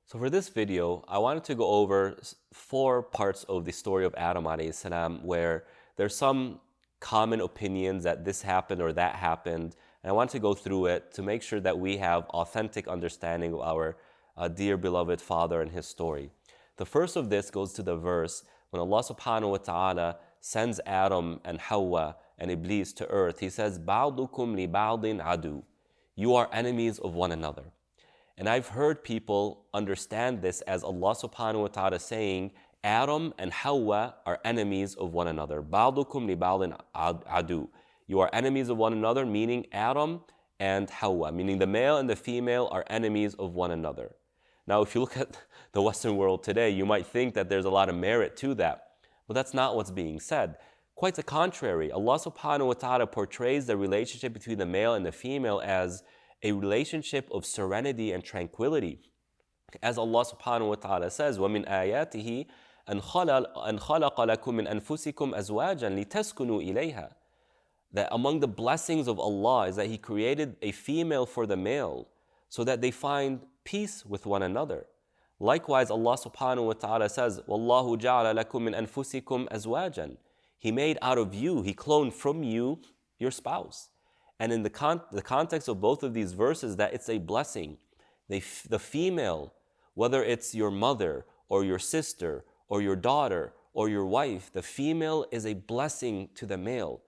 So for this video, I wanted to go over four parts of the story of Adam alayhi salam where there's some common opinions that this happened or that happened. And I want to go through it to make sure that we have authentic understanding of our dear beloved father and his story. The first of this goes to the verse when Allah subhanahu wa ta'ala sends Adam and Hawa and Iblis to earth. He says, "Ba'dukum li ba'din adu." You are enemies of one another. And I've heard people understand this as Allah subhanahu wa ta'ala saying, Adam and Hawa are enemies of one another. Ba'dukum li ba'din adu. You are enemies of one another, meaning Adam and Hawa, meaning the male and the female are enemies of one another. Now, if you look at the Western world today, you might think that there's a lot of merit to that. But that's not what's being said. Quite the contrary. Allah subhanahu wa ta'ala portrays the relationship between the male and the female as a relationship of serenity and tranquility. As Allah subhanahu wa ta'ala says, وَمِنْ آيَاتِهِ أَنْ خَلَقَ لَكُم مِّنْ أَنفُسِكُمْ أَزْوَاجًا لِتَسْكُنُوا إِلَيْهَا. That among the blessings of Allah is that He created a female for the male so that they find peace with one another. Likewise, Allah subhanahu wa ta'ala says, وَاللَّهُ جَعَلَ لَكُم مِّنْ أَنفُسِكُمْ أَزْوَاجًا. He made out of you, He cloned from you your spouse. And in the context of both of these verses, that it's a blessing. The female, whether it's your mother or your sister or your daughter or your wife, the female is a blessing to the male.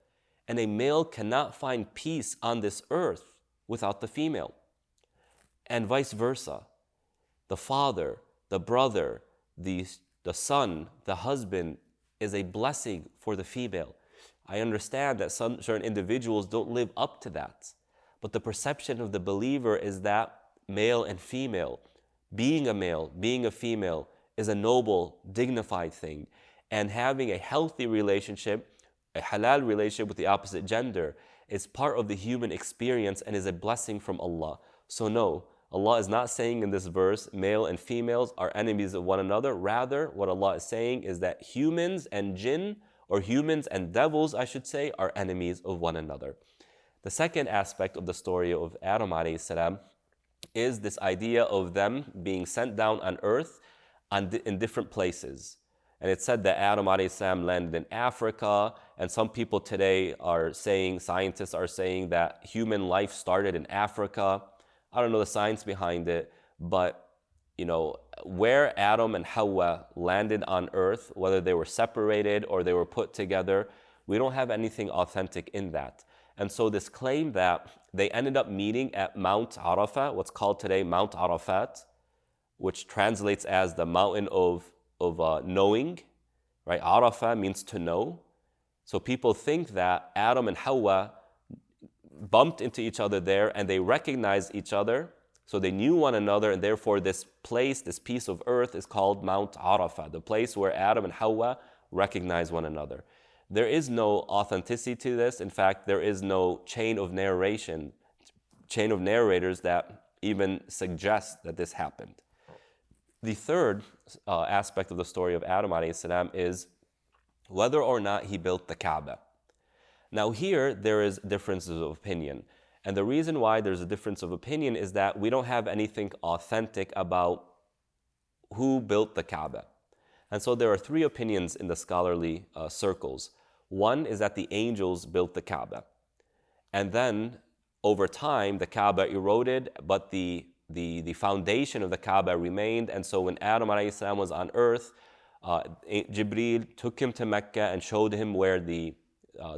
And a male cannot find peace on this earth without the female. And vice versa. The father, the brother, the son, the husband is a blessing for the female. I understand that certain individuals don't live up to that. But the perception of the believer is that male and female, being a male, being a female, is a noble, dignified thing. And having a healthy relationship, a halal relationship with the opposite gender, is part of the human experience and is a blessing from Allah. So no, Allah is not saying in this verse, male and females are enemies of one another. Rather, what Allah is saying is that humans and jinn, or humans and devils, I should say, are enemies of one another. The second aspect of the story of Adam alayhi salam is this idea of them being sent down on earth in different places. And it's said that Adam alayhi salam landed in Africa, and some people today are saying, scientists are saying that human life started in Africa. I don't know the science behind it, but where Adam and Hawa landed on earth, whether they were separated or they were put together, we don't have anything authentic in that. And so this claim that they ended up meeting at Mount Arafah, what's called today Mount Arafat, which translates as the mountain of knowing, right? Arafah means to know. So people think that Adam and Hawa bumped into each other there and they recognized each other. So they knew one another, and therefore this place, this piece of earth is called Mount Arafah, the place where Adam and Hawa recognize one another. There is no authenticity to this. In fact, there is no chain of narrators that even suggest that this happened. The third aspect of the story of Adam alayhi salam is whether or not he built the Kaaba. Now here, there is differences of opinion. And the reason why there's a difference of opinion is that we don't have anything authentic about who built the Kaaba. And so there are three opinions in the scholarly circles. One is that the angels built the Kaaba. And then over time, the Kaaba eroded, but the foundation of the Kaaba remained. And so when Adam alayhi salam was on earth, Jibreel took him to Mecca and showed him where this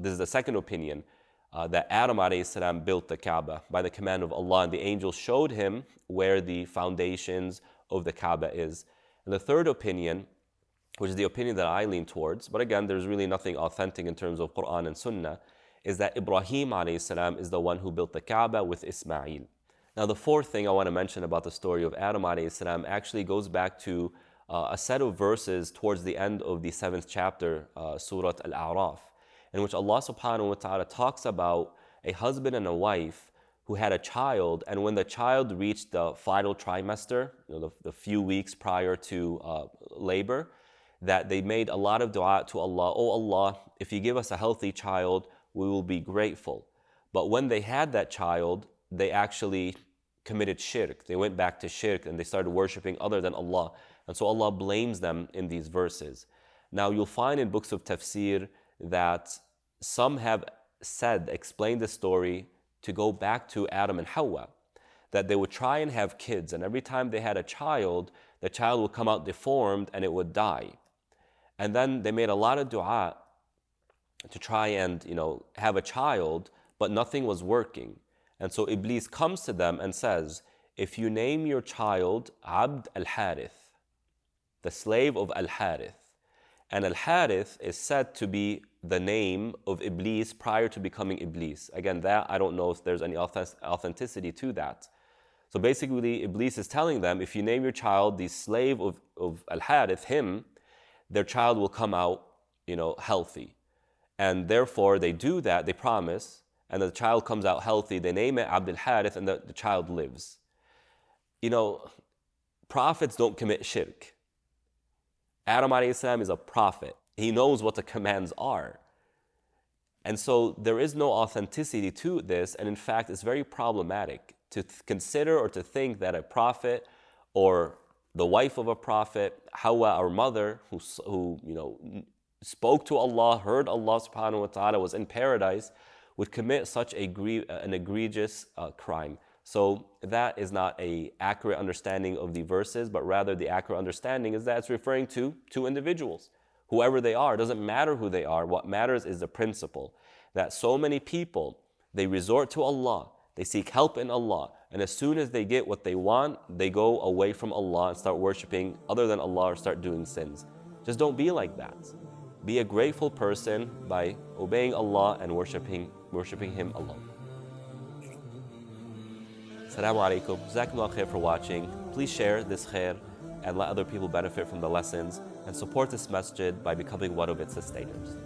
is the second opinion, that Adam alayhi salam built the Kaaba by the command of Allah, and the angels showed him where the foundations of the Kaaba is. And the third opinion, which is the opinion that I lean towards, but again, there's really nothing authentic in terms of Quran and Sunnah, is that Ibrahim alayhi salam is the one who built the Kaaba with Ismail. Now the fourth thing I want to mention about the story of Adam alayhi salam actually goes back to a set of verses towards the end of the 7th chapter, Surah Al-A'raf, in which Allah subhanahu wa ta'ala talks about a husband and a wife who had a child, and when the child reached the final trimester, the few weeks prior to labor, that they made a lot of dua to Allah. Oh Allah, if you give us a healthy child, we will be grateful. But when they had that child, they actually committed shirk. They went back to shirk and they started worshiping other than Allah. And so Allah blames them in these verses. Now you'll find in books of tafsir that some have explained the story to go back to Adam and Hawa, that they would try and have kids, and every time they had a child, the child would come out deformed and it would die. And then they made a lot of dua to try and, have a child, but nothing was working. And so Iblis comes to them and says, if you name your child Abd al-Harith, the slave of al-Harith, and al-Harith is said to be the name of Iblis prior to becoming Iblis. Again, that I don't know if there's any authenticity to that. So basically, Iblis is telling them, if you name your child the slave of al-Harith, him, their child will come out, healthy. And therefore, they do that, they promise, and the child comes out healthy. They name it Abd al-Harith, and the child lives. Prophets don't commit shirk. Adam alayhi salam is a prophet. He knows what the commands are. And so there is no authenticity to this, and in fact, it's very problematic to consider or to think that a prophet or the wife of a prophet, Hawa, our mother, who spoke to Allah, heard Allah subhanahu wa ta'ala, was in paradise, would commit such an egregious crime. So that is not an accurate understanding of the verses, but rather the accurate understanding is that it's referring to two individuals. Whoever they are, it doesn't matter who they are. What matters is the principle that so many people, they resort to Allah, they seek help in Allah, and as soon as they get what they want, they go away from Allah and start worshiping other than Allah or start doing sins. Just don't be like that. Be a grateful person by obeying Allah and worshiping Him alone. Assalamu alaikum. Jazakumullah khair for watching. Please share this khair and let other people benefit from the lessons, and support this masjid by becoming one of its sustainers.